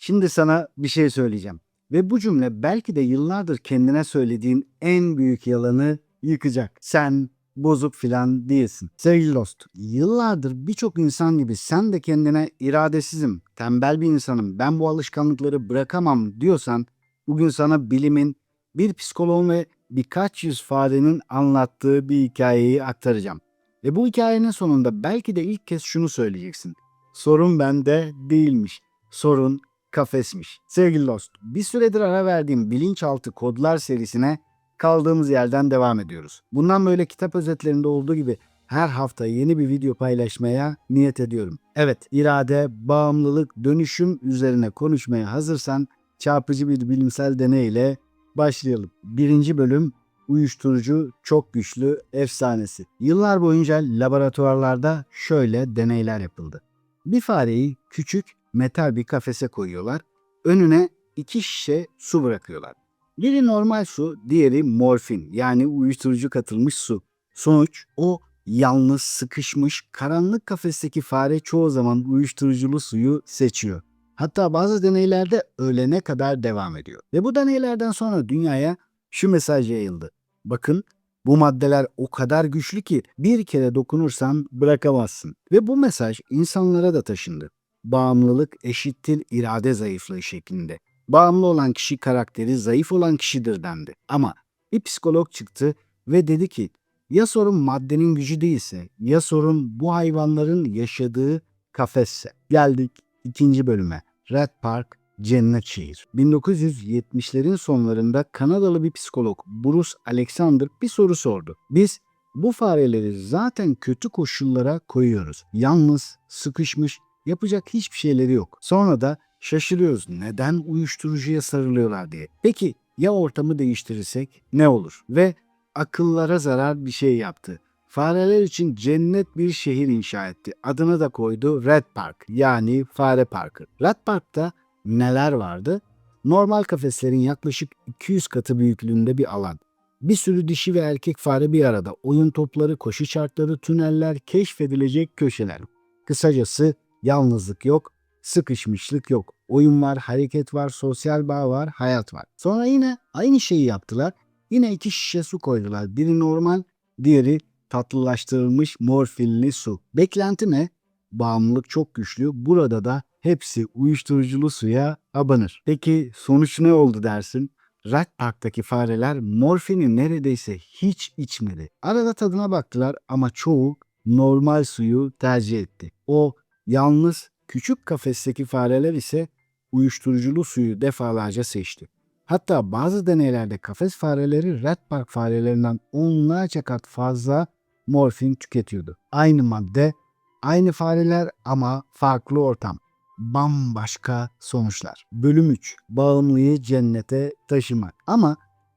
Şimdi sana bir şey söyleyeceğim. Ve bu cümle belki de yıllardır kendine söylediğin en büyük yalanı yıkacak. Sen bozuk filan değilsin. Sevgili dost, yıllardır birçok insan gibi sen de kendine iradesizim, tembel bir insanım, ben bu alışkanlıkları bırakamam diyorsan bugün sana bilimin, bir psikoloğun ve birkaç yüz farenin anlattığı bir hikayeyi aktaracağım. Ve bu hikayenin sonunda belki de ilk kez şunu söyleyeceksin. Sorun bende değilmiş. Sorun kafesmiş. Sevgili dost, bir süredir ara verdiğim Bilinçaltı Kodlar serisine kaldığımız yerden devam ediyoruz. Bundan böyle kitap özetlerinde olduğu gibi her hafta yeni bir video paylaşmaya niyet ediyorum. Evet, irade, bağımlılık, dönüşüm üzerine konuşmaya hazırsan çarpıcı bir bilimsel deney ile başlayalım. Birinci bölüm uyuşturucu çok güçlü efsanesi. Yıllar boyunca laboratuvarlarda şöyle deneyler yapıldı. Bir fareyi küçük metal bir kafese koyuyorlar. Önüne 2 şişe su bırakıyorlar. Biri normal su, diğeri morfin yani uyuşturucu katılmış su. Sonuç o yalnız sıkışmış karanlık kafesteki fare çoğu zaman uyuşturuculu suyu seçiyor. Hatta bazı deneylerde ölene kadar devam ediyor. Ve bu deneylerden sonra dünyaya şu mesaj yayıldı. Bakın, bu maddeler o kadar güçlü ki bir kere dokunursan bırakamazsın. Ve bu mesaj insanlara da taşındı. Bağımlılık eşittir irade zayıflığı şeklinde. Bağımlı olan kişi karakteri zayıf olan kişidir dendi. Ama bir psikolog çıktı ve dedi ki ya sorun maddenin gücü değilse, ya sorun bu hayvanların yaşadığı kafesse. Geldik ikinci bölüme. Red Park, Cennet Şehir. 1970'lerin sonlarında Kanadalı bir psikolog Bruce Alexander bir soru sordu. Biz bu fareleri zaten kötü koşullara koyuyoruz. Yalnız, sıkışmış, yapacak hiçbir şeyleri yok. Sonra da şaşırıyoruz neden uyuşturucuya sarılıyorlar diye. Peki ya ortamı değiştirirsek ne olur? Ve akıllara zarar bir şey yaptı. Fareler için cennet bir şehir inşa etti. Adını da koydu Red Park yani Fare Parkı. Red Park'ta neler vardı? Normal kafeslerin yaklaşık 200 katı büyüklüğünde bir alan. Bir sürü dişi ve erkek fare bir arada. Oyun topları, koşu çarkları, tüneller, keşfedilecek köşeler. Kısacası yalnızlık yok, sıkışmışlık yok. Oyun var, hareket var, sosyal bağ var, hayat var. Sonra yine aynı şeyi yaptılar. Yine 2 şişe su koydular. Biri normal, diğeri tatlılaştırılmış morfinli su. Beklenti ne? Bağımlılık çok güçlü. Burada da hepsi uyuşturuculu suya abanır. Peki sonuç ne oldu dersin? Rat Park'taki fareler morfini neredeyse hiç içmedi. Arada tadına baktılar ama çoğu normal suyu tercih etti. O yalnız küçük kafesteki fareler ise uyuşturuculu suyu defalarca seçti. Hatta bazı deneylerde kafes fareleri Red Park farelerinden onlarca kat fazla morfin tüketiyordu. Aynı madde, aynı fareler ama farklı ortam. Bambaşka sonuçlar. Bölüm 3. Bağımlıyı cennete taşımak. Ama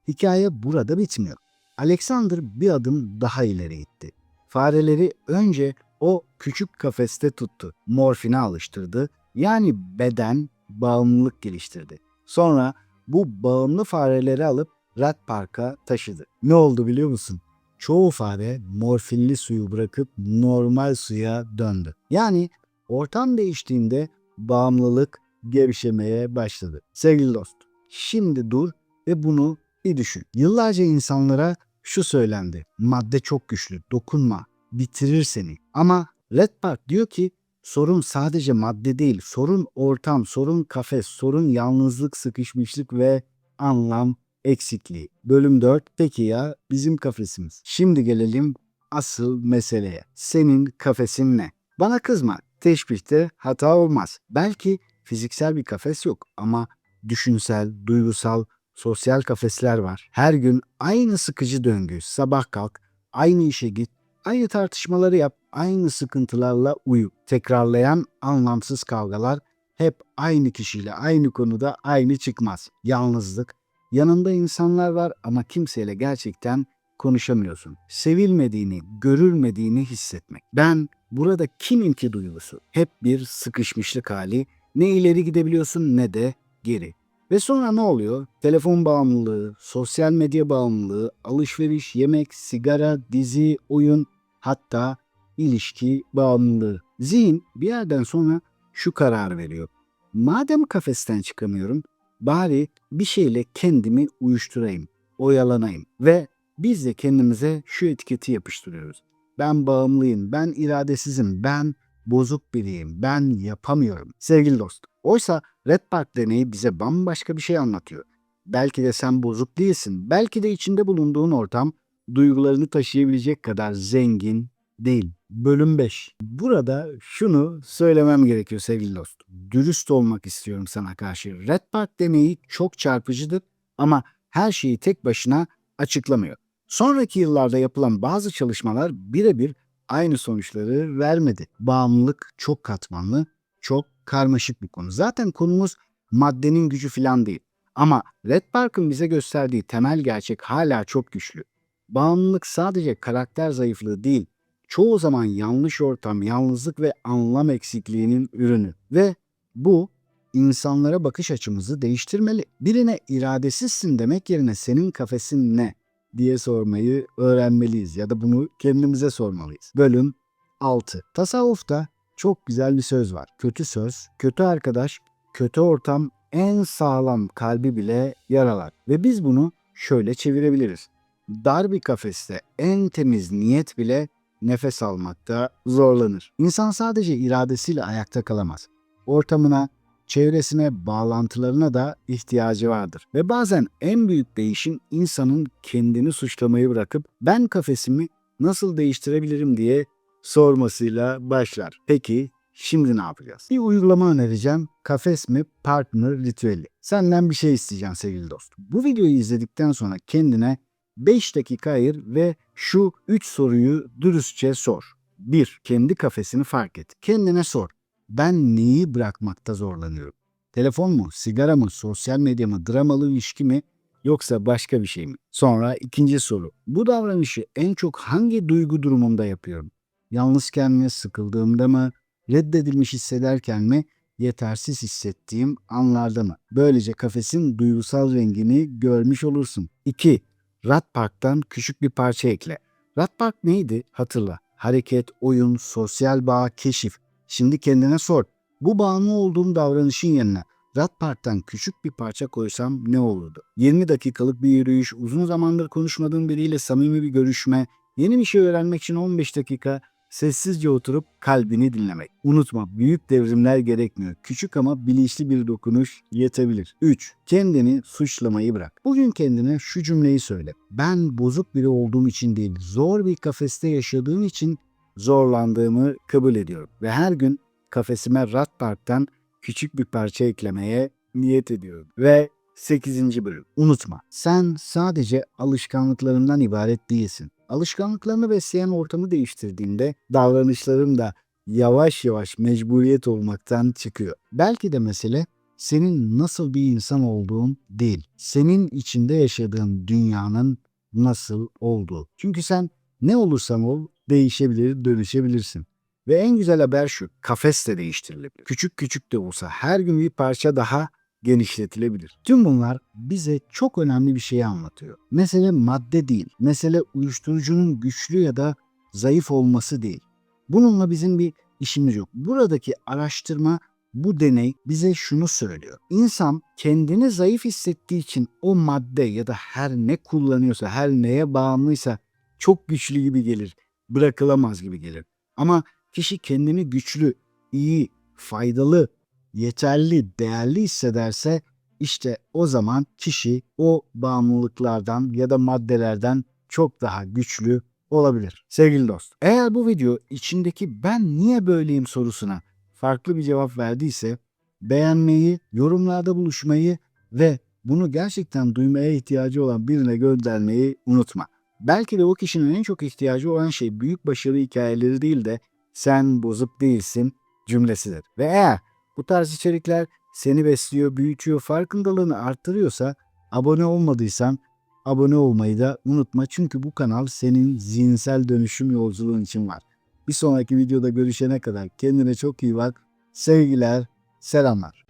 hikaye burada bitmiyor. Alexander bir adım daha ileri gitti. Fareleri önce o küçük kafeste tuttu. Morfine alıştırdı. Yani beden bağımlılık geliştirdi. Sonra bu bağımlı fareleri alıp Red Park'a taşıdı. Ne oldu biliyor musun? Çoğu fare morfinli suyu bırakıp normal suya döndü. Yani ortam değiştiğinde bağımlılık gevşemeye başladı. Sevgili dost, şimdi dur ve bunu bir düşün. Yıllarca insanlara şu söylendi. Madde çok güçlü, dokunma, bitirir seni. Ama Red Park diyor ki sorun sadece madde değil, sorun ortam, sorun kafes, sorun yalnızlık, sıkışmışlık ve anlam eksikliği. Bölüm 4. Peki ya bizim kafesimiz? Şimdi gelelim asıl meseleye. Senin kafesin ne? Bana kızma. Teşbihte hata olmaz. Belki fiziksel bir kafes yok ama düşünsel, duygusal, sosyal kafesler var. Her gün aynı sıkıcı döngü. Sabah kalk, aynı işe git, aynı tartışmaları yap, aynı sıkıntılarla uyu. Tekrarlayan anlamsız kavgalar, hep aynı kişiyle aynı konuda aynı çıkmaz. Yalnızlık, yanında insanlar var ama kimseyle gerçekten konuşamıyorsun. Sevilmediğini, görülmediğini hissetmek. Ben burada kimim ki duygusu. Hep bir sıkışmışlık hali. Ne ileri gidebiliyorsun ne de geri. Ve sonra ne oluyor? Telefon bağımlılığı, sosyal medya bağımlılığı, alışveriş, yemek, sigara, dizi, oyun, hatta ilişki bağımlılığı. Zihin bir yerden sonra şu karar veriyor. Madem kafesten çıkamıyorum, bari bir şeyle kendimi uyuşturayım, oyalanayım ve biz de kendimize şu etiketi yapıştırıyoruz. Ben bağımlıyım, ben iradesizim, ben bozuk biriyim, ben yapamıyorum. Sevgili dost, oysa Red Park deneyi bize bambaşka bir şey anlatıyor. Belki de sen bozuk değilsin, belki de içinde bulunduğun ortam duygularını taşıyabilecek kadar zengin değil. Bölüm 5. Burada şunu söylemem gerekiyor sevgili dost. Dürüst olmak istiyorum sana karşı. Red Park deneyi çok çarpıcıdır ama her şeyi tek başına açıklamıyor. Sonraki yıllarda yapılan bazı çalışmalar birebir aynı sonuçları vermedi. Bağımlılık çok katmanlı, çok karmaşık bir konu. Zaten konumuz maddenin gücü falan değil. Ama Red Park'ın bize gösterdiği temel gerçek hala çok güçlü. Bağımlılık sadece karakter zayıflığı değil, çoğu zaman yanlış ortam, yalnızlık ve anlam eksikliğinin ürünü. Ve bu insanlara bakış açımızı değiştirmeli. Birine iradesizsin demek yerine senin kafesin ne diye sormayı öğrenmeliyiz ya da bunu kendimize sormalıyız. Bölüm 6. Tasavvufta çok güzel bir söz var. Kötü söz, kötü arkadaş, kötü ortam en sağlam kalbi bile yaralar. Ve biz bunu şöyle çevirebiliriz. Dar bir kafeste en temiz niyet bile nefes almakta zorlanır. İnsan sadece iradesiyle ayakta kalamaz. Ortamına, çevresine, bağlantılarına da ihtiyacı vardır. Ve bazen en büyük değişim insanın kendini suçlamayı bırakıp ben kafesimi nasıl değiştirebilirim diye sormasıyla başlar. Peki şimdi ne yapacağız? Bir uygulama önereceğim. Kafes mi partner ritüeli. Senden bir şey isteyeceğim sevgili dost. Bu videoyu izledikten sonra kendine 5 dakika ayır ve şu 3 soruyu dürüstçe sor. 1. Kendi kafesini fark et. Kendine sor. Ben neyi bırakmakta zorlanıyorum? Telefon mu, sigara mı, sosyal medya mı, dramalı ilişki mi yoksa başka bir şey mi? Sonra ikinci soru. Bu davranışı en çok hangi duygu durumunda yapıyorum? Yalnızken mi, sıkıldığımda mı, reddedilmiş hissederken mi, yetersiz hissettiğim anlarda mı? Böylece kafesin duygusal rengini görmüş olursun. 2. Rat Park'tan küçük bir parça ekle. Rat Park neydi? Hatırla. Hareket, oyun, sosyal bağ, keşif. Şimdi kendine sor. Bu bağımlı olduğum davranışın yerine Rat Park'tan küçük bir parça koysam ne olurdu? 20 dakikalık bir yürüyüş, uzun zamandır konuşmadığın biriyle samimi bir görüşme, yeni bir şey öğrenmek için 15 dakika sessizce oturup kalbini dinlemek. Unutma, büyük devrimler gerekmiyor. Küçük ama bilinçli bir dokunuş yetebilir. 3. Kendini suçlamayı bırak. Bugün kendine şu cümleyi söyle. Ben bozuk biri olduğum için değil, zor bir kafeste yaşadığım için zorlandığımı kabul ediyorum. Ve her gün kafesime Rat Park'tan küçük bir parça eklemeye niyet ediyorum. Ve 8. bölüm. Unutma, sen sadece alışkanlıklarından ibaret değilsin. Alışkanlıklarını besleyen ortamı değiştirdiğinde davranışların da yavaş yavaş mecburiyet olmaktan çıkıyor. Belki de mesele senin nasıl bir insan olduğun değil, senin içinde yaşadığın dünyanın nasıl olduğu. Çünkü sen ne olursan ol değişebilir, dönüşebilirsin. Ve en güzel haber şu, kafes de değiştirilebilir. Küçük küçük de olsa her gün bir parça daha genişletilebilir. Tüm bunlar bize çok önemli bir şeyi anlatıyor. Mesele madde değil, mesele uyuşturucunun güçlü ya da zayıf olması değil. Bununla bizim bir işimiz yok. Buradaki araştırma, bu deney bize şunu söylüyor. İnsan kendini zayıf hissettiği için o madde ya da her ne kullanıyorsa, her neye bağımlıysa çok güçlü gibi gelir, bırakılamaz gibi gelir. Ama kişi kendini güçlü, iyi, faydalı, yeterli, değerli hissederse işte o zaman kişi o bağımlılıklardan ya da maddelerden çok daha güçlü olabilir. Sevgili dost, eğer bu video içindeki ben niye böyleyim sorusuna farklı bir cevap verdiyse beğenmeyi, yorumlarda buluşmayı ve bunu gerçekten duymaya ihtiyacı olan birine göndermeyi unutma. Belki de o kişinin en çok ihtiyacı olan şey büyük başarı hikayeleri değil de sen bozuk değilsin cümlesidir. Ve eğer bu tarz içerikler seni besliyor, büyütüyor, farkındalığını arttırıyorsa abone olmadıysan abone olmayı da unutma. Çünkü bu kanal senin zihinsel dönüşüm yolculuğun için var. Bir sonraki videoda görüşene kadar kendine çok iyi bak. Sevgiler, selamlar.